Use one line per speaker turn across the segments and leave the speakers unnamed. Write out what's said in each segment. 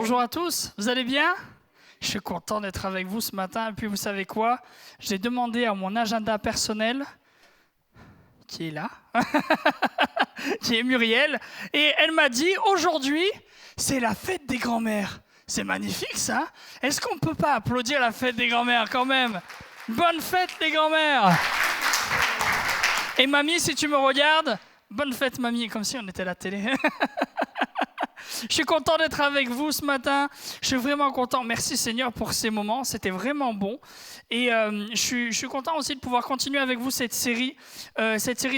Bonjour à tous, vous allez bien? Je suis content d'être avec vous ce matin. Et puis vous savez quoi? J'ai demandé à mon agenda personnel, qui est là, qui est Muriel, et elle m'a dit aujourd'hui, c'est la fête des grands-mères. C'est magnifique ça. Est-ce qu'on ne peut pas applaudir la fête des grands-mères quand même? Bonne fête les grands-mères! Et mamie, si tu me regardes, bonne fête mamie, comme si on était à la télé. Je suis content d'être avec vous ce matin. Je suis vraiment content. Merci Seigneur pour ces moments. C'était vraiment bon. Et je suis content aussi de pouvoir continuer avec vous cette série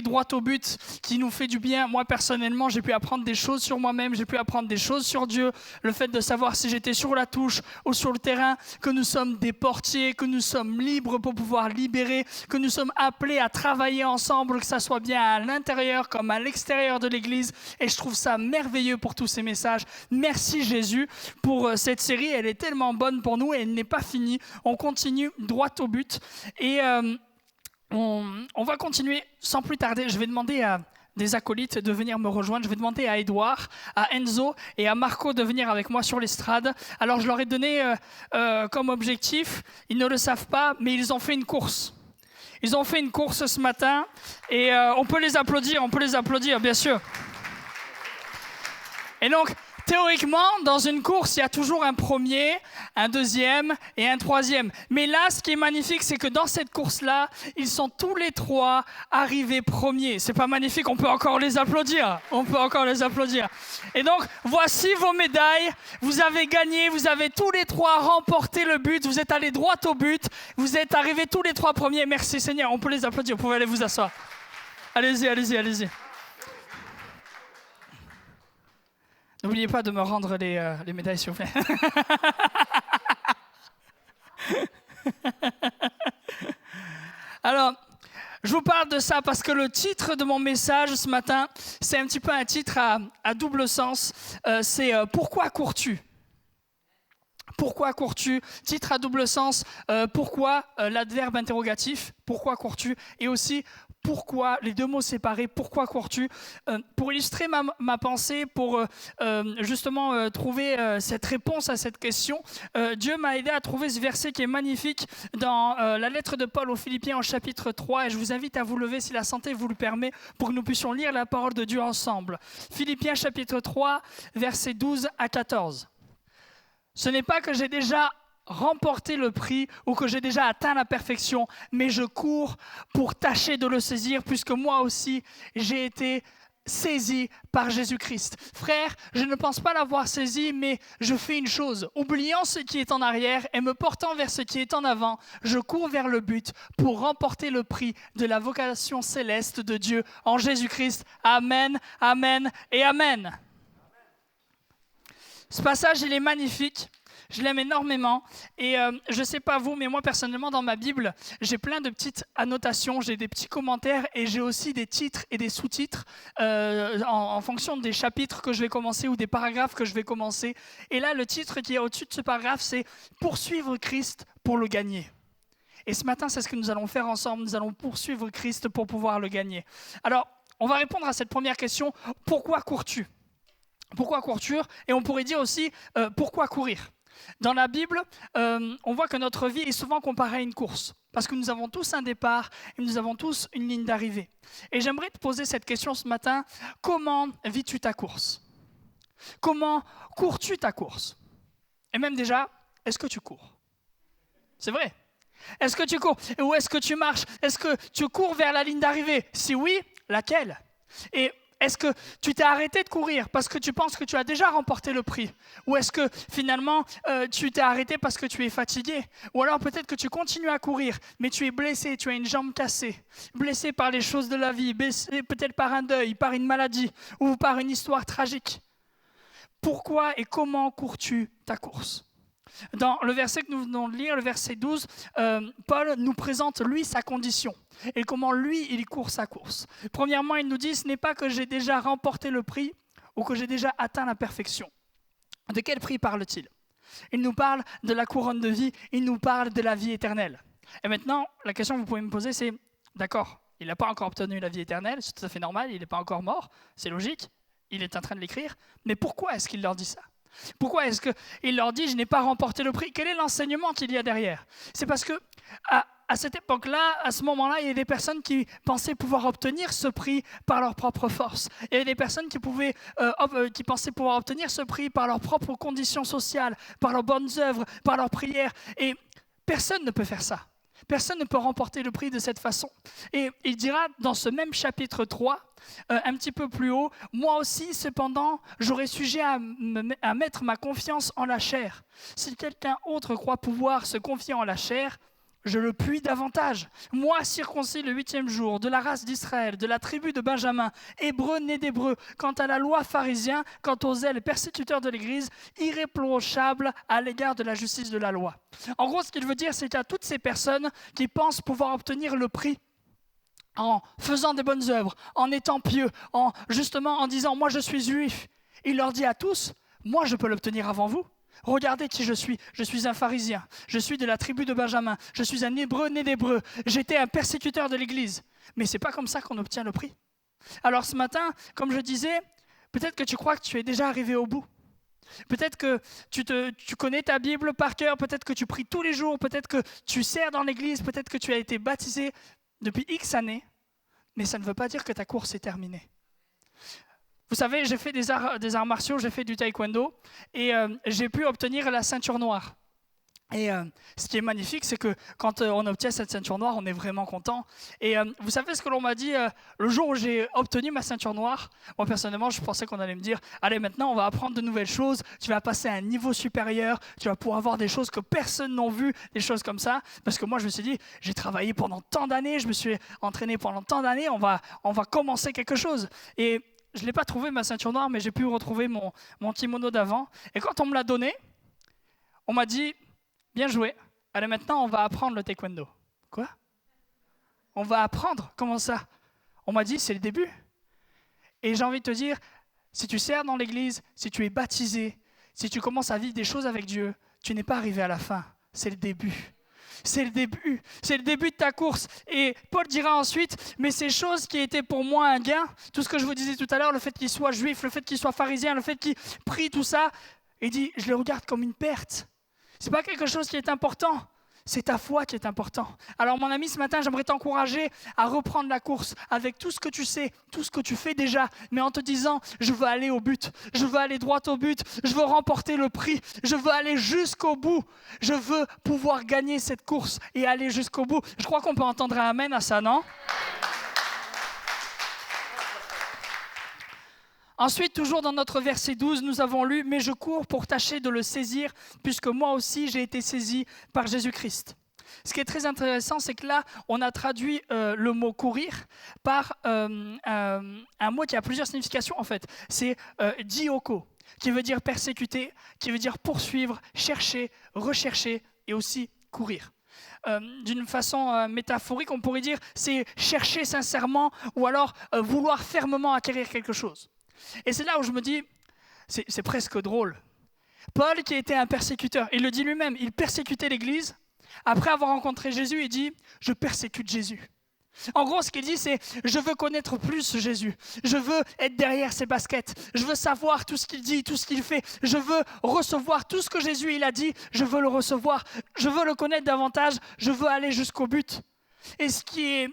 droite au but qui nous fait du bien. Moi personnellement, j'ai pu apprendre des choses sur moi-même. J'ai pu apprendre des choses sur Dieu. Le fait de savoir si j'étais sur la touche ou sur le terrain, que nous sommes des portiers, que nous sommes libres pour pouvoir libérer, que nous sommes appelés à travailler ensemble, que ça soit bien à l'intérieur comme à l'extérieur de l'Église. Et je trouve ça merveilleux pour tous ces messages. Merci Jésus pour cette série, elle est tellement bonne pour nous et elle n'est pas finie. On continue droit au but et on va continuer sans plus tarder. Je vais demander à des acolytes de venir me rejoindre. Je vais demander à Edouard, à Enzo et à Marco de venir avec moi sur l'estrade. Alors je leur ai donné comme objectif, ils ne le savent pas, mais ils ont fait une course. Ils ont fait une course ce matin et on peut les applaudir bien sûr. Et donc, théoriquement, dans une course, il y a toujours un premier, un deuxième et un troisième. Mais là, ce qui est magnifique, c'est que dans cette course-là, ils sont tous les trois arrivés premiers. C'est pas magnifique, on peut encore les applaudir. Et donc, voici vos médailles. Vous avez gagné, vous avez tous les trois remporté le but. Vous êtes allés droit au but. Vous êtes arrivés tous les trois premiers. Merci Seigneur, on peut les applaudir. Vous pouvez aller vous asseoir. Allez-y. N'oubliez pas de me rendre les médailles, s'il vous plaît. Alors, je vous parle de ça parce que le titre de mon message ce matin, c'est un petit peu un titre à double sens. C'est « Pourquoi cours-tu » ? Pourquoi cours-tu ? Titre à double sens. Pourquoi l'adverbe interrogatif ? Pourquoi cours-tu ? Et aussi, pourquoi, les deux mots séparés, pourquoi cours-tu ? Pour illustrer ma pensée, pour justement trouver cette réponse à cette question, Dieu m'a aidé à trouver ce verset qui est magnifique dans la lettre de Paul aux Philippiens au chapitre 3. Et je vous invite à vous lever si la santé vous le permet pour que nous puissions lire la parole de Dieu ensemble. Philippiens chapitre 3, versets 12 à 14. Ce n'est pas que j'ai déjà remporté le prix ou que j'ai déjà atteint la perfection, mais je cours pour tâcher de le saisir, puisque moi aussi, j'ai été saisi par Jésus-Christ. Frère, je ne pense pas l'avoir saisi, mais je fais une chose. Oubliant ce qui est en arrière et me portant vers ce qui est en avant, je cours vers le but pour remporter le prix de la vocation céleste de Dieu en Jésus-Christ. Amen, amen et amen. Ce passage, il est magnifique. Je l'aime énormément et je ne sais pas vous, mais moi personnellement dans ma Bible, j'ai plein de petites annotations, j'ai des petits commentaires et j'ai aussi des titres et des sous-titres en fonction des chapitres que je vais commencer ou des paragraphes que je vais commencer. Et là, le titre qui est au-dessus de ce paragraphe, c'est « Poursuivre Christ pour le gagner ». Et ce matin, c'est ce que nous allons faire ensemble, nous allons poursuivre Christ pour pouvoir le gagner. Alors, on va répondre à cette première question, pourquoi cours-tu ? Pourquoi cours-tu ? Et on pourrait dire aussi, pourquoi courir ? Dans la Bible, on voit que notre vie est souvent comparée à une course, parce que nous avons tous un départ et nous avons tous une ligne d'arrivée. Et j'aimerais te poser cette question ce matin, comment vis-tu ta course ? Comment cours-tu ta course ? Et même déjà, est-ce que tu cours ? C'est vrai. Est-ce que tu cours ? Ou est-ce que tu marches ? Est-ce que tu cours vers la ligne d'arrivée ? Si oui, laquelle ? Et est-ce que tu t'es arrêté de courir parce que tu penses que tu as déjà remporté le prix ? Ou est-ce que finalement tu t'es arrêté parce que tu es fatigué ? Ou alors peut-être que tu continues à courir, mais tu es blessé, tu as une jambe cassée, blessé par les choses de la vie, blessé peut-être par un deuil, par une maladie ou par une histoire tragique. Pourquoi et comment cours-tu ta course ? Dans le verset que nous venons de lire, le verset 12, Paul nous présente, lui, sa condition et comment, lui, il court sa course. Premièrement, il nous dit, ce n'est pas que j'ai déjà remporté le prix ou que j'ai déjà atteint la perfection. De quel prix parle-t-il ? Il nous parle de la couronne de vie, il nous parle de la vie éternelle. Et maintenant, la question que vous pouvez me poser, c'est, d'accord, il n'a pas encore obtenu la vie éternelle, c'est tout à fait normal, il n'est pas encore mort, c'est logique, il est en train de l'écrire, mais pourquoi est-ce qu'il leur dit ça ? Pourquoi est-ce qu'il leur dit « je n'ai pas remporté le prix » ? Quel est l'enseignement qu'il y a derrière ? C'est parce que à cette époque-là, à ce moment-là, il y a des personnes qui pensaient pouvoir obtenir ce prix par leur propre force. Il y a des personnes qui pensaient pouvoir obtenir ce prix par leurs propres conditions sociales, par leurs bonnes œuvres, par leurs prières. Et personne ne peut faire ça. Personne ne peut remporter le prix de cette façon. Et il dira dans ce même chapitre 3, un petit peu plus haut, « Moi aussi, cependant, j'aurais sujet à mettre ma confiance en la chair. Si quelqu'un autre croit pouvoir se confier en la chair, je le puis davantage. Moi, circoncis le 8e jour, de la race d'Israël, de la tribu de Benjamin, hébreu né d'hébreu, quant à la loi pharisien, quant aux zèles persécuteurs de l'Église, irréprochable à l'égard de la justice de la loi. » En gros, ce qu'il veut dire, c'est qu'à toutes ces personnes qui pensent pouvoir obtenir le prix en faisant des bonnes œuvres, en étant pieux, justement en disant « moi je suis juif », il leur dit à tous « moi je peux l'obtenir avant vous ». Regardez qui je suis un pharisien, je suis de la tribu de Benjamin, je suis un hébreu né d'hébreu, j'étais un persécuteur de l'Église. Mais ce n'est pas comme ça qu'on obtient le prix. Alors ce matin, comme je disais, peut-être que tu crois que tu es déjà arrivé au bout. Peut-être que tu connais ta Bible par cœur, peut-être que tu pries tous les jours, peut-être que tu sers dans l'Église, peut-être que tu as été baptisé depuis X années, mais ça ne veut pas dire que ta course est terminée. Vous savez, j'ai fait des arts martiaux, j'ai fait du taekwondo et j'ai pu obtenir la ceinture noire. Et ce qui est magnifique, c'est que quand on obtient cette ceinture noire, on est vraiment content. Et vous savez ce que l'on m'a dit le jour où j'ai obtenu ma ceinture noire? Moi, personnellement, je pensais qu'on allait me dire « Allez, maintenant, on va apprendre de nouvelles choses. Tu vas passer à un niveau supérieur. Tu vas pouvoir voir des choses que personne n'a vues, des choses comme ça. » Parce que moi, je me suis dit « J'ai travaillé pendant tant d'années, je me suis entraîné pendant tant d'années. On va commencer quelque chose. » Et je ne l'ai pas trouvé, ma ceinture noire, mais j'ai pu retrouver mon kimono d'avant. Et quand on me l'a donné, on m'a dit « Bien joué. Allez, maintenant, on va apprendre le taekwondo. » Quoi? On va apprendre? Comment ça? On m'a dit « C'est le début. » Et j'ai envie de te dire, si tu sers dans l'église, si tu es baptisé, si tu commences à vivre des choses avec Dieu, tu n'es pas arrivé à la fin. C'est le début. C'est le début de ta course. Et Paul dira ensuite, mais ces choses qui étaient pour moi un gain, tout ce que je vous disais tout à l'heure, le fait qu'il soit juif, le fait qu'il soit pharisien, le fait qu'il prie, tout ça, il dit, je le regarde comme une perte. C'est pas quelque chose qui est important. C'est ta foi qui est important. Alors mon ami, ce matin, j'aimerais t'encourager à reprendre la course avec tout ce que tu sais, tout ce que tu fais déjà, mais en te disant, je veux aller au but, je veux aller droit au but, je veux remporter le prix, je veux aller jusqu'au bout, je veux pouvoir gagner cette course et aller jusqu'au bout. Je crois qu'on peut entendre un amen à ça, non? Ensuite, toujours dans notre verset 12, nous avons lu « Mais je cours pour tâcher de le saisir, puisque moi aussi j'ai été saisi par Jésus-Christ. » Ce qui est très intéressant, c'est que là, on a traduit le mot « courir » par un mot qui a plusieurs significations en fait. C'est « dioko », qui veut dire persécuter, qui veut dire poursuivre, chercher, rechercher et aussi courir. D'une façon métaphorique, on pourrait dire c'est chercher sincèrement ou alors vouloir fermement acquérir quelque chose. Et c'est là où je me dis, c'est presque drôle. Paul, qui était un persécuteur, il le dit lui-même, il persécutait l'Église. Après avoir rencontré Jésus, il dit, je persécute Jésus. En gros, ce qu'il dit, c'est, je veux connaître plus Jésus. Je veux être derrière ses baskets. Je veux savoir tout ce qu'il dit, tout ce qu'il fait. Je veux recevoir tout ce que Jésus il a dit. Je veux le recevoir. Je veux le connaître davantage. Je veux aller jusqu'au but. Et ce qui est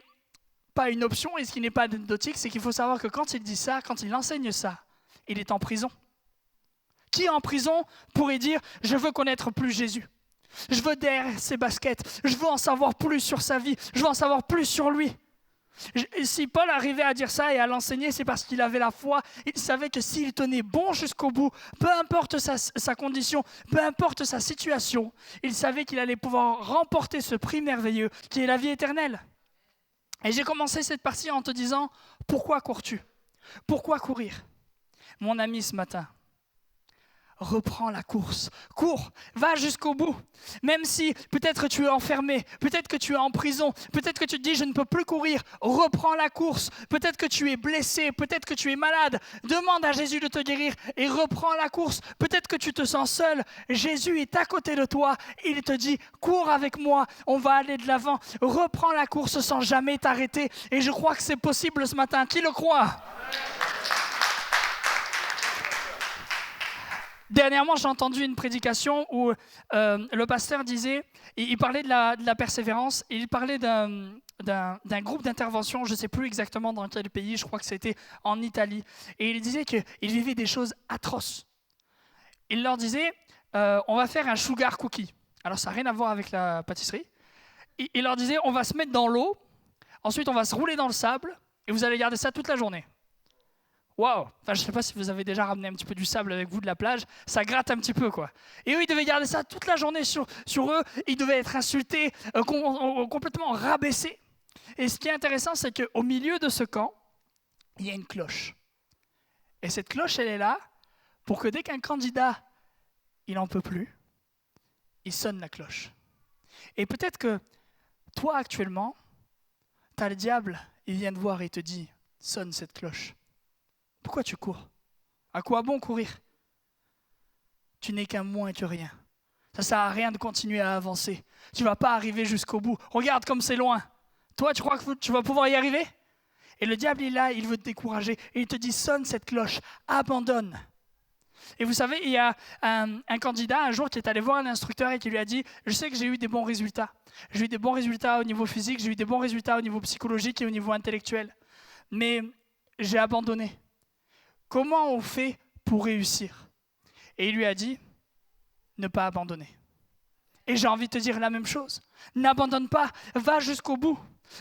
pas une option et ce qui n'est pas anecdotique, c'est qu'il faut savoir que quand il dit ça, quand il enseigne ça, il est en prison. Qui en prison pourrait dire « je veux connaître plus Jésus ». Je veux derrière ses baskets, je veux en savoir plus sur sa vie, je veux en savoir plus sur lui. Et si Paul arrivait à dire ça et à l'enseigner, c'est parce qu'il avait la foi. Il savait que s'il tenait bon jusqu'au bout, peu importe sa condition, peu importe sa situation, il savait qu'il allait pouvoir remporter ce prix merveilleux qui est la vie éternelle. Et j'ai commencé cette partie en te disant, pourquoi cours-tu? Pourquoi courir? Mon ami, ce matin, reprends la course. Cours, va jusqu'au bout. Même si peut-être tu es enfermé, peut-être que tu es en prison, peut-être que tu te dis je ne peux plus courir, reprends la course. Peut-être que tu es blessé, peut-être que tu es malade. Demande à Jésus de te guérir et reprends la course. Peut-être que tu te sens seul. Jésus est à côté de toi. Il te dit cours avec moi, on va aller de l'avant. Reprends la course sans jamais t'arrêter. Et je crois que c'est possible ce matin. Qui le croit ? Dernièrement, j'ai entendu une prédication où le pasteur disait, il parlait de la persévérance, et il parlait d'un groupe d'intervention, je ne sais plus exactement dans quel pays, je crois que c'était en Italie, et il disait qu'ils vivaient des choses atroces. Il leur disait, on va faire un sugar cookie. Alors ça n'a rien à voir avec la pâtisserie. Il leur disait, on va se mettre dans l'eau, ensuite on va se rouler dans le sable, et vous allez garder ça toute la journée. Waouh! Enfin, je ne sais pas si vous avez déjà ramené un petit peu du sable avec vous de la plage, ça gratte un petit peu, quoi. Et eux, ils devaient garder ça toute la journée sur eux, ils devaient être insultés, complètement rabaissés. Et ce qui est intéressant, c'est qu'au milieu de ce camp, il y a une cloche. Et cette cloche, elle est là pour que dès qu'un candidat, il n'en peut plus, il sonne la cloche. Et peut-être que toi, actuellement, tu as le diable, il vient te voir et te dit, sonne cette cloche. Pourquoi tu cours? À quoi bon courir? Tu n'es qu'un moins que rien. Ça ne sert à rien de continuer à avancer. Tu ne vas pas arriver jusqu'au bout. Regarde comme c'est loin. Toi, tu crois que tu vas pouvoir y arriver? Et le diable est là, il veut te décourager. Et il te dit, sonne cette cloche, abandonne. Et vous savez, il y a un candidat un jour qui est allé voir un instructeur et qui lui a dit, je sais que j'ai eu des bons résultats. J'ai eu des bons résultats au niveau physique, j'ai eu des bons résultats au niveau psychologique et au niveau intellectuel. Mais j'ai abandonné. Comment on fait pour réussir? Et il lui a dit, ne pas abandonner. Et j'ai envie de te dire la même chose. N'abandonne pas, va jusqu'au bout.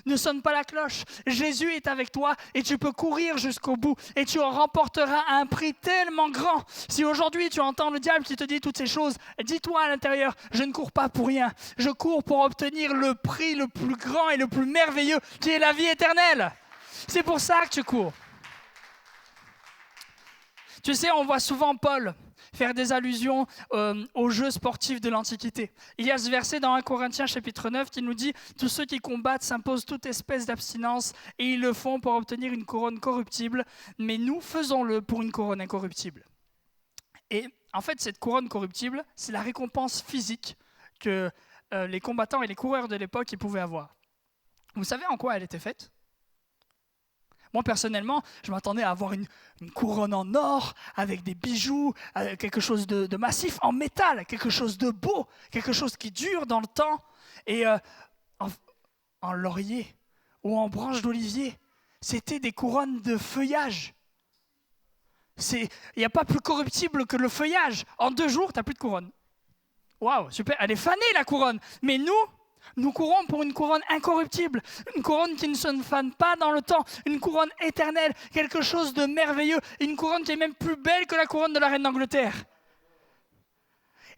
Ne sonne pas la cloche. Jésus est avec toi et tu peux courir jusqu'au bout et tu en remporteras un prix tellement grand. Si aujourd'hui tu entends le diable qui te dit toutes ces choses, dis-toi à l'intérieur, je ne cours pas pour rien. Je cours pour obtenir le prix le plus grand et le plus merveilleux qui est la vie éternelle. C'est pour ça que tu cours. Tu sais, on voit souvent Paul faire des allusions aux jeux sportifs de l'Antiquité. Il y a ce verset dans 1 Corinthiens chapitre 9 qui nous dit « Tous ceux qui combattent s'imposent toute espèce d'abstinence et ils le font pour obtenir une couronne corruptible, mais nous faisons-le pour une couronne incorruptible. » Et en fait, cette couronne corruptible, c'est la récompense physique que les combattants et les coureurs de l'époque ils pouvaient avoir. Vous savez en quoi elle était faite ? Moi, personnellement, je m'attendais à avoir une couronne en or, avec des bijoux, quelque chose de massif, en métal, quelque chose de beau, quelque chose qui dure dans le temps. Et en laurier ou en branche d'olivier, c'était des couronnes de feuillage. Il n'y a pas plus corruptible que le feuillage. En 2 jours, tu n'as plus de couronne. Waouh, super, elle est fanée la couronne. Mais nous courons pour une couronne incorruptible, une couronne qui ne se fane pas dans le temps, une couronne éternelle, quelque chose de merveilleux, une couronne qui est même plus belle que la couronne de la reine d'Angleterre.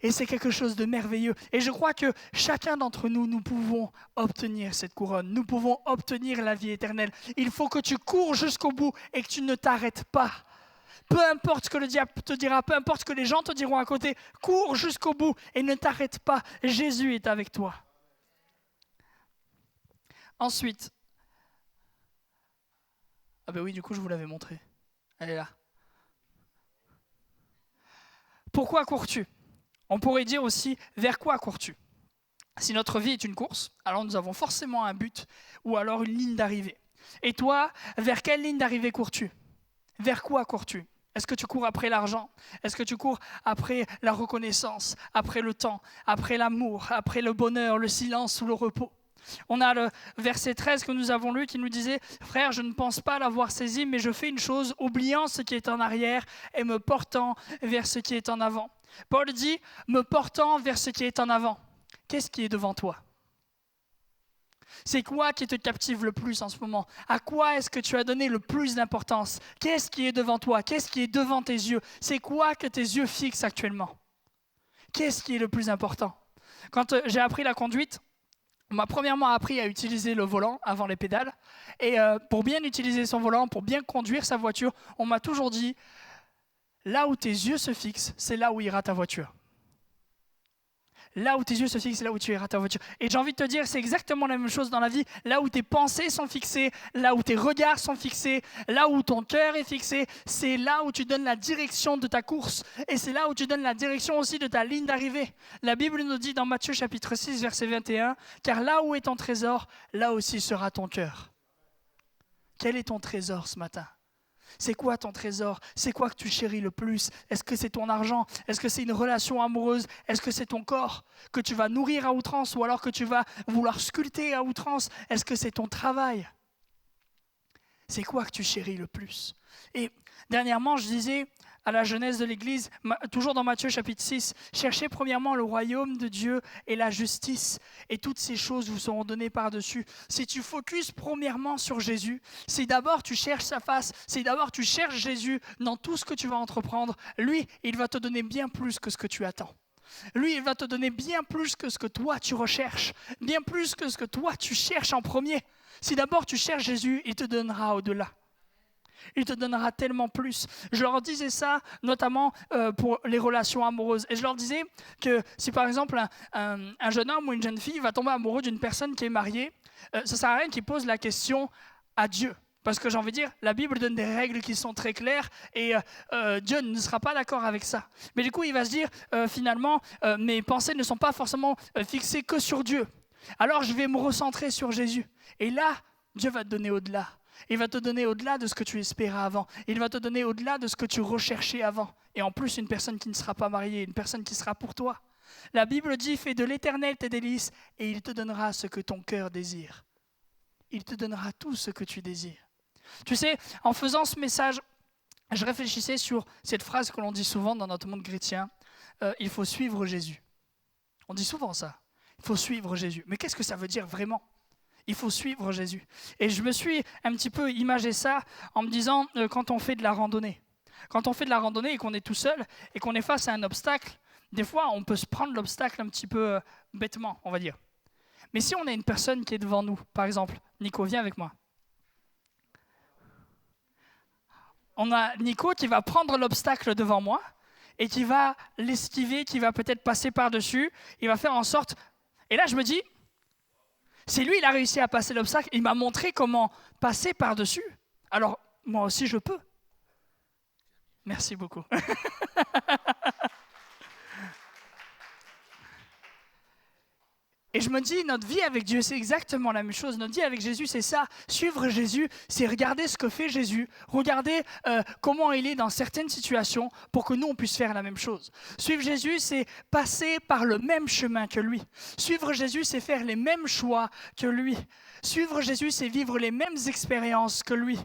Et c'est quelque chose de merveilleux. Et je crois que chacun d'entre nous, nous pouvons obtenir cette couronne, nous pouvons obtenir la vie éternelle. Il faut que tu cours jusqu'au bout et que tu ne t'arrêtes pas. Peu importe ce que le diable te dira, peu importe ce que les gens te diront à côté, cours jusqu'au bout et ne t'arrête pas. Jésus est avec toi. Ensuite, ah ben oui, du coup, je vous l'avais montré. Elle est là. Pourquoi cours-tu? On pourrait dire aussi, vers quoi cours-tu? Si notre vie est une course, alors nous avons forcément un but ou alors une ligne d'arrivée. Et toi, vers quelle ligne d'arrivée cours-tu? Vers quoi cours-tu? Est-ce que tu cours après l'argent? Est-ce que tu cours après la reconnaissance, après le temps, après l'amour, après le bonheur, le silence ou le repos? On a le verset 13 que nous avons lu qui nous disait « Frère, je ne pense pas l'avoir saisi, mais je fais une chose, oubliant ce qui est en arrière et me portant vers ce qui est en avant. » Paul dit « Me portant vers ce qui est en avant ». Qu'est-ce qui est devant toi? C'est quoi qui te captive le plus en ce moment? À quoi est-ce que tu as donné le plus d'importance? Qu'est-ce qui est devant toi? Qu'est-ce qui est devant tes yeux? C'est quoi que tes yeux fixent actuellement? Qu'est-ce qui est le plus important? Quand j'ai appris la conduite, on m'a premièrement appris à utiliser le volant avant les pédales. Et pour bien utiliser son volant, pour bien conduire sa voiture, on m'a toujours dit, là où tes yeux se fixent, c'est là où ira ta voiture. Là où tes yeux se fixent, c'est là où tu iras ta voiture. Et j'ai envie de te dire, c'est exactement la même chose dans la vie. Là où tes pensées sont fixées, là où tes regards sont fixés, là où ton cœur est fixé, c'est là où tu donnes la direction de ta course. Et c'est là où tu donnes la direction aussi de ta ligne d'arrivée. La Bible nous dit dans Matthieu chapitre 6, verset 21, « Car là où est ton trésor, là aussi sera ton cœur. » Quel est ton trésor ce matin? C'est quoi ton trésor? C'est quoi que tu chéris le plus? Est-ce que c'est ton argent? Est-ce que c'est une relation amoureuse? Est-ce que c'est ton corps que tu vas nourrir à outrance ou alors que tu vas vouloir sculpter à outrance? Est-ce que c'est ton travail? C'est quoi que tu chéris le plus? Et dernièrement, je disais à la jeunesse de l'Église, toujours dans Matthieu chapitre 6, cherchez premièrement le royaume de Dieu et la justice, et toutes ces choses vous seront données par-dessus. Si tu focuses premièrement sur Jésus, si d'abord tu cherches sa face, si d'abord tu cherches Jésus dans tout ce que tu vas entreprendre, lui, il va te donner bien plus que ce que tu attends. Lui, il va te donner bien plus que ce que toi tu recherches, bien plus que ce que toi tu cherches en premier. Si d'abord tu cherches Jésus, il te donnera au-delà. Il te donnera tellement plus. Je leur disais ça, notamment pour les relations amoureuses. Et je leur disais que si par exemple un jeune homme ou une jeune fille va tomber amoureux d'une personne qui est mariée, ça ne sert à rien qu'il pose la question à Dieu. Parce que j'ai envie de dire, la Bible donne des règles qui sont très claires et Dieu ne sera pas d'accord avec ça. Mais du coup, il va se dire, finalement, mes pensées ne sont pas forcément fixées que sur Dieu. Alors je vais me recentrer sur Jésus. Et là, Dieu va te donner au-delà. Il va te donner au-delà de ce que tu espérais avant. Il va te donner au-delà de ce que tu recherchais avant. Et en plus, une personne qui ne sera pas mariée, une personne qui sera pour toi. La Bible dit, fais de l'Éternel tes délices et il te donnera ce que ton cœur désire. Il te donnera tout ce que tu désires. Tu sais, en faisant ce message, je réfléchissais sur cette phrase que l'on dit souvent dans notre monde chrétien, il faut suivre Jésus. On dit souvent ça, il faut suivre Jésus. Mais qu'est-ce que ça veut dire vraiment ? Il faut suivre Jésus. Et je me suis un petit peu imagé ça en me disant, quand on fait de la randonnée. Quand on fait de la randonnée et qu'on est tout seul et qu'on est face à un obstacle, des fois on peut se prendre l'obstacle un petit peu bêtement, on va dire. Mais si on a une personne qui est devant nous, par exemple, Nico, viens avec moi. On a Nico qui va prendre l'obstacle devant moi et qui va l'esquiver, qui va peut-être passer par-dessus. Il va faire en sorte... Et là, je me dis... Si lui, il a réussi à passer l'obstacle, il m'a montré comment passer par-dessus. Alors, moi aussi, je peux. Merci beaucoup. Et je me dis, notre vie avec Dieu, c'est exactement la même chose. Notre vie avec Jésus, c'est ça. Suivre Jésus, c'est regarder ce que fait Jésus, regarder comment il est dans certaines situations pour que nous, on puisse faire la même chose. Suivre Jésus, c'est passer par le même chemin que lui. Suivre Jésus, c'est faire les mêmes choix que lui. Suivre Jésus, c'est vivre les mêmes expériences que lui.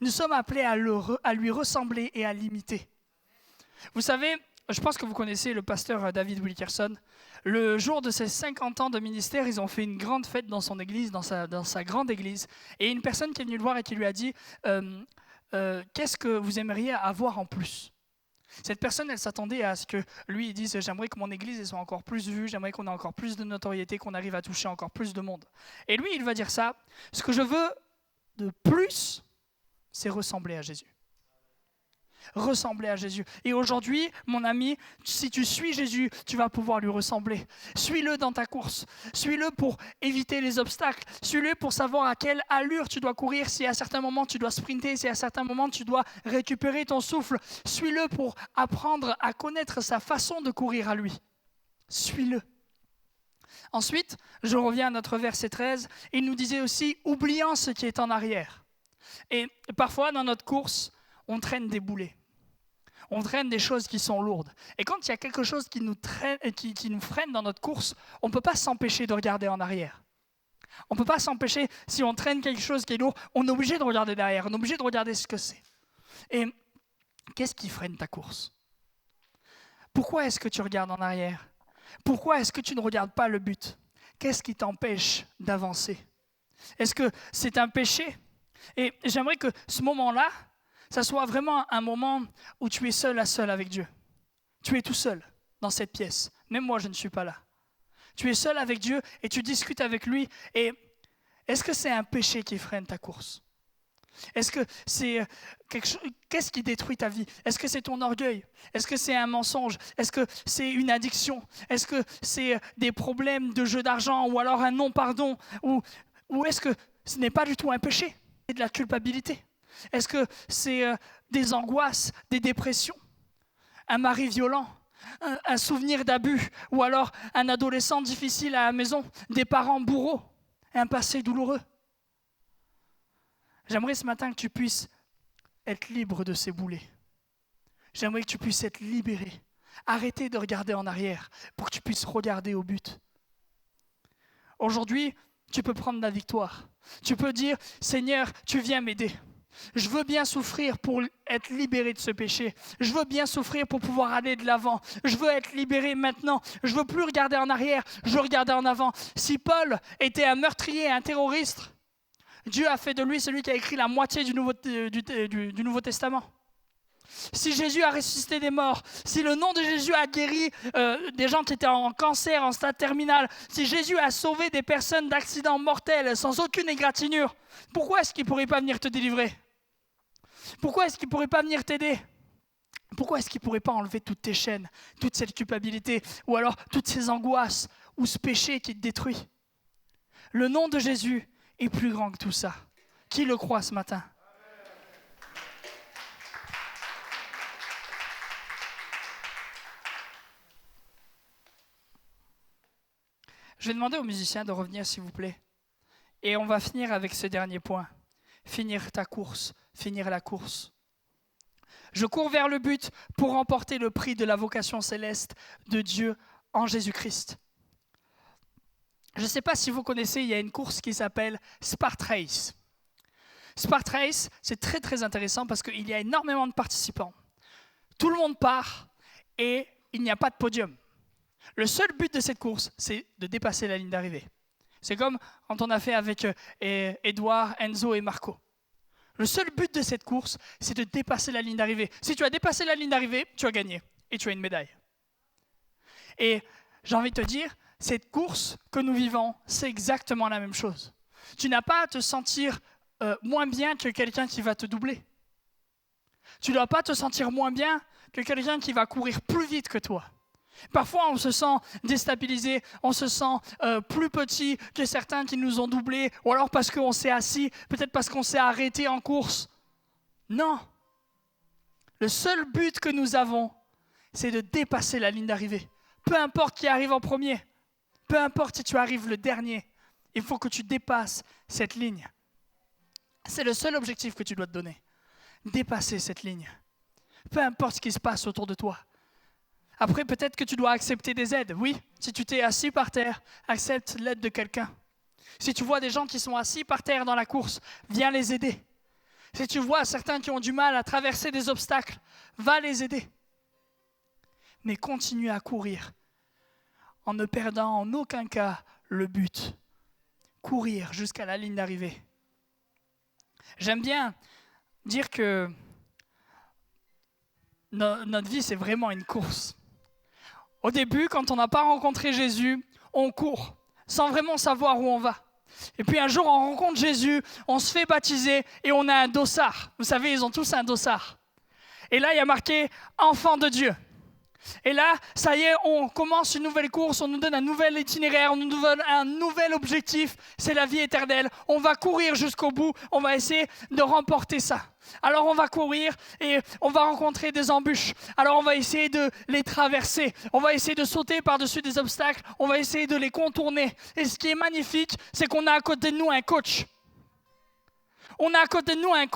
Nous sommes appelés à lui ressembler et à l'imiter. Vous savez, je pense que vous connaissez le pasteur David Wilkerson. Le jour de ses 50 ans de ministère, ils ont fait une grande fête dans son église, dans sa grande église. Et une personne qui est venue le voir et qui lui a dit qu'est-ce que vous aimeriez avoir en plus? Cette personne, elle s'attendait à ce que lui il dise j'aimerais que mon église soit encore plus vue, j'aimerais qu'on ait encore plus de notoriété, qu'on arrive à toucher encore plus de monde. Et lui, il va dire ça, ce que je veux de plus, c'est ressembler à Jésus. Ressembler à Jésus. Et aujourd'hui, mon ami, si tu suis Jésus, tu vas pouvoir lui ressembler. Suis-le dans ta course. Suis-le pour éviter les obstacles. Suis-le pour savoir à quelle allure tu dois courir, si à certains moments tu dois sprinter, si à certains moments tu dois récupérer ton souffle. Suis-le pour apprendre à connaître sa façon de courir à lui. Suis-le. Ensuite, je reviens à notre verset 13. Il nous disait aussi, oubliant ce qui est en arrière. Et parfois, dans notre course, on traîne des boulets. On traîne des choses qui sont lourdes. Et quand il y a quelque chose qui nous freine dans notre course, on ne peut pas s'empêcher de regarder en arrière. On ne peut pas s'empêcher, si on traîne quelque chose qui est lourd, on est obligé de regarder derrière, on est obligé de regarder ce que c'est. Et qu'est-ce qui freine ta course? Pourquoi est-ce que tu regardes en arrière? Pourquoi est-ce que tu ne regardes pas le but? Qu'est-ce qui t'empêche d'avancer? Est-ce que c'est un péché? Et j'aimerais que ce moment-là, ça soit vraiment un moment où tu es seul à seul avec Dieu. Tu es tout seul dans cette pièce. Même moi, je ne suis pas là. Tu es seul avec Dieu et tu discutes avec lui. Et est-ce que c'est un péché qui freine ta course? Est-ce que c'est quelque chose, qu'est-ce qui détruit ta vie? Est-ce que c'est ton orgueil? Est-ce que c'est un mensonge? Est-ce que c'est une addiction? Est-ce que c'est des problèmes de jeu d'argent ou alors un non-pardon? Ou est-ce que ce n'est pas du tout un péché? C'est de la culpabilité? Est-ce que c'est des angoisses, des dépressions, un mari violent, un souvenir d'abus, ou alors un adolescent difficile à la maison, des parents bourreaux, un passé douloureux? J'aimerais ce matin que tu puisses être libre de ces boulets. J'aimerais que tu puisses être libéré. Arrêtez de regarder en arrière pour que tu puisses regarder au but. Aujourd'hui, tu peux prendre la victoire. Tu peux dire, Seigneur, tu viens m'aider. Je veux bien souffrir pour être libéré de ce péché. Je veux bien souffrir pour pouvoir aller de l'avant. Je veux être libéré maintenant. Je ne veux plus regarder en arrière, je veux regarder en avant. Si Paul était un meurtrier, un terroriste, Dieu a fait de lui celui qui a écrit la moitié du Nouveau Testament. Si Jésus a ressuscité des morts, si le nom de Jésus a guéri des gens qui étaient en cancer, en stade terminal, si Jésus a sauvé des personnes d'accidents mortels sans aucune égratignure, pourquoi est-ce qu'il ne pourrait pas venir te délivrer? Pourquoi est-ce qu'il ne pourrait pas venir t'aider? Pourquoi est-ce qu'il ne pourrait pas enlever toutes tes chaînes, toute cette culpabilité, ou alors toutes ces angoisses, ou ce péché qui te détruit? Le nom de Jésus est plus grand que tout ça. Qui le croit ce matin? Je vais demander aux musiciens de revenir, s'il vous plaît. Et on va finir avec ce dernier point. Finir ta course, finir la course. Je cours vers le but pour remporter le prix de la vocation céleste de Dieu en Jésus-Christ. Je ne sais pas si vous connaissez, il y a une course qui s'appelle Spart Race. Spart Race, c'est très très intéressant parce qu'il y a énormément de participants. Tout le monde part et il n'y a pas de podium. Le seul but de cette course, c'est de dépasser la ligne d'arrivée. C'est comme quand on a fait avec Edouard, Enzo et Marco. Le seul but de cette course, c'est de dépasser la ligne d'arrivée. Si tu as dépassé la ligne d'arrivée, tu as gagné et tu as une médaille. Et j'ai envie de te dire, cette course que nous vivons, c'est exactement la même chose. Tu n'as pas à te sentir moins bien que quelqu'un qui va te doubler. Tu ne dois pas te sentir moins bien que quelqu'un qui va courir plus vite que toi. Parfois, on se sent déstabilisé, on se sent plus petit que certains qui nous ont doublés, ou alors parce qu'on s'est assis, peut-être parce qu'on s'est arrêté en course. Non. Le seul but que nous avons, c'est de dépasser la ligne d'arrivée. Peu importe qui arrive en premier, peu importe si tu arrives le dernier, il faut que tu dépasses cette ligne. C'est le seul objectif que tu dois te donner. Dépasser cette ligne. Peu importe ce qui se passe autour de toi. Après, peut-être que tu dois accepter des aides. Oui, si tu t'es assis par terre, accepte l'aide de quelqu'un. Si tu vois des gens qui sont assis par terre dans la course, viens les aider. Si tu vois certains qui ont du mal à traverser des obstacles, va les aider. Mais continue à courir en ne perdant en aucun cas le but. Courir jusqu'à la ligne d'arrivée. J'aime bien dire que notre vie, c'est vraiment une course. Au début, quand on n'a pas rencontré Jésus, on court, sans vraiment savoir où on va. Et puis un jour, on rencontre Jésus, on se fait baptiser et on a un dossard. Vous savez, ils ont tous un dossard. Et là, il y a marqué « Enfant de Dieu ». Et là, ça y est, on commence une nouvelle course, on nous donne un nouvel itinéraire, on nous donne un nouvel objectif, c'est la vie éternelle. On va courir jusqu'au bout, on va essayer de remporter ça. Alors on va courir et on va rencontrer des embûches. Alors on va essayer de les traverser, on va essayer de sauter par-dessus des obstacles, on va essayer de les contourner. Et ce qui est magnifique, c'est qu'on a à côté de nous un coach. On a à côté de nous un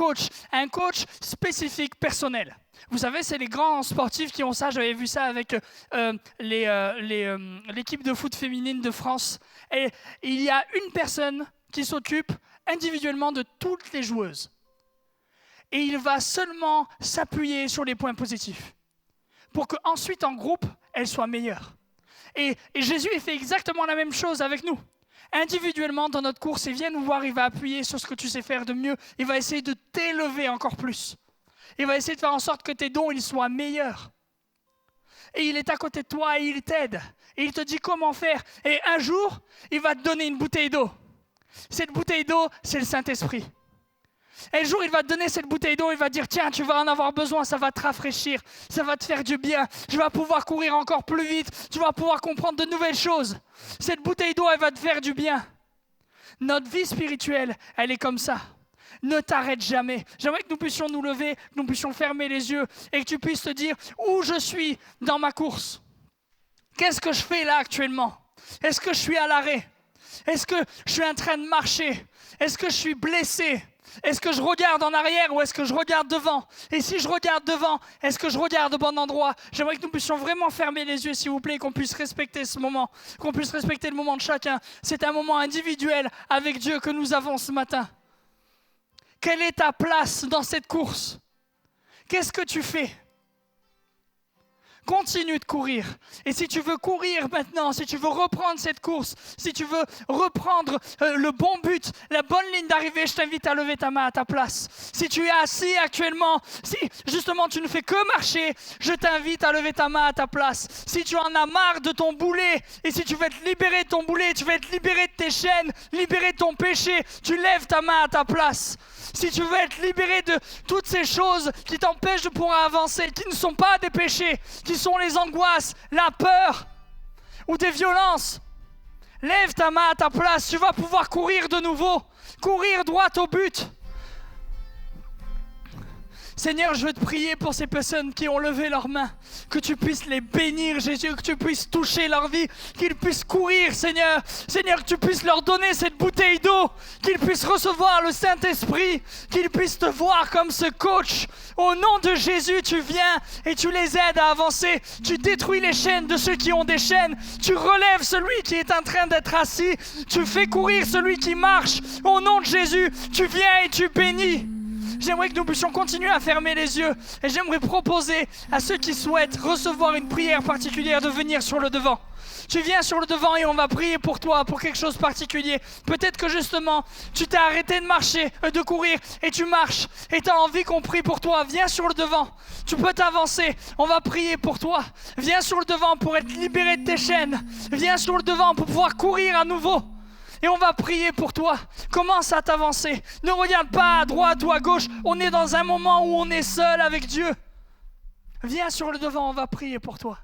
coach spécifique, personnel. Vous savez, c'est les grands sportifs qui ont ça. J'avais vu ça avec l'équipe de foot féminine de France. Et il y a une personne qui s'occupe individuellement de toutes les joueuses. Et il va seulement s'appuyer sur les points positifs pour qu'ensuite, en groupe, elles soient meilleures. Et Jésus, il fait exactement la même chose avec nous. Individuellement, dans notre course, il vient nous voir, il va appuyer sur ce que tu sais faire de mieux. Il va essayer de t'élever encore plus. Il va essayer de faire en sorte que tes dons ils soient meilleurs. Et il est à côté de toi et il t'aide. Et il te dit comment faire. Et un jour, il va te donner une bouteille d'eau. Cette bouteille d'eau, c'est le Saint-Esprit. Et un jour, il va te donner cette bouteille d'eau, il va te dire, tiens, tu vas en avoir besoin, ça va te rafraîchir, ça va te faire du bien, tu vas pouvoir courir encore plus vite, tu vas pouvoir comprendre de nouvelles choses. Cette bouteille d'eau, elle va te faire du bien. Notre vie spirituelle, elle est comme ça. Ne t'arrête jamais. J'aimerais que nous puissions nous lever, que nous puissions fermer les yeux et que tu puisses te dire où je suis dans ma course. Qu'est-ce que je fais là actuellement? Est-ce que je suis à l'arrêt? Est-ce que je suis en train de marcher? Est-ce que je suis blessé? Est-ce que je regarde en arrière ou est-ce que je regarde devant? Et si je regarde devant, est-ce que je regarde au bon endroit? J'aimerais que nous puissions vraiment fermer les yeux, s'il vous plaît, et qu'on puisse respecter ce moment, qu'on puisse respecter le moment de chacun. C'est un moment individuel avec Dieu que nous avons ce matin. Quelle est ta place dans cette course? Qu'est-ce que tu fais? Continue de courir. Et si tu veux courir maintenant, si tu veux reprendre cette course, si tu veux reprendre le bon but, la bonne ligne d'arrivée, je t'invite à lever ta main à ta place. Si tu es assis actuellement, si justement tu ne fais que marcher, je t'invite à lever ta main à ta place. Si tu en as marre de ton boulet, et si tu veux être libéré de ton boulet, tu veux être libéré de tes chaînes, libéré de ton péché, tu lèves ta main à ta place. Si tu veux être libéré de toutes ces choses qui t'empêchent de pouvoir avancer, qui ne sont pas des péchés, qui sont les angoisses, la peur ou des violences, lève ta main à ta place, tu vas pouvoir courir de nouveau, courir droit au but. Seigneur, je veux te prier pour ces personnes qui ont levé leurs mains, que tu puisses les bénir, Jésus, que tu puisses toucher leur vie, qu'ils puissent courir, Seigneur. Seigneur, que tu puisses leur donner cette bouteille d'eau, qu'ils puissent recevoir le Saint-Esprit, qu'ils puissent te voir comme ce coach. Au nom de Jésus, tu viens et tu les aides à avancer. Tu détruis les chaînes de ceux qui ont des chaînes. Tu relèves celui qui est en train d'être assis. Tu fais courir celui qui marche. Au nom de Jésus, tu viens et tu bénis. J'aimerais que nous puissions continuer à fermer les yeux et j'aimerais proposer à ceux qui souhaitent recevoir une prière particulière de venir sur le devant. Tu viens sur le devant et on va prier pour toi, pour quelque chose de particulier. Peut-être que justement, tu t'es arrêté de marcher, de courir et tu marches et tu as envie qu'on prie pour toi. Viens sur le devant. Tu peux t'avancer. On va prier pour toi. Viens sur le devant pour être libéré de tes chaînes. Viens sur le devant pour pouvoir courir à nouveau. Et on va prier pour toi. Commence à t'avancer. Ne regarde pas à droite ou à gauche. On est dans un moment où on est seul avec Dieu. Viens sur le devant, on va prier pour toi.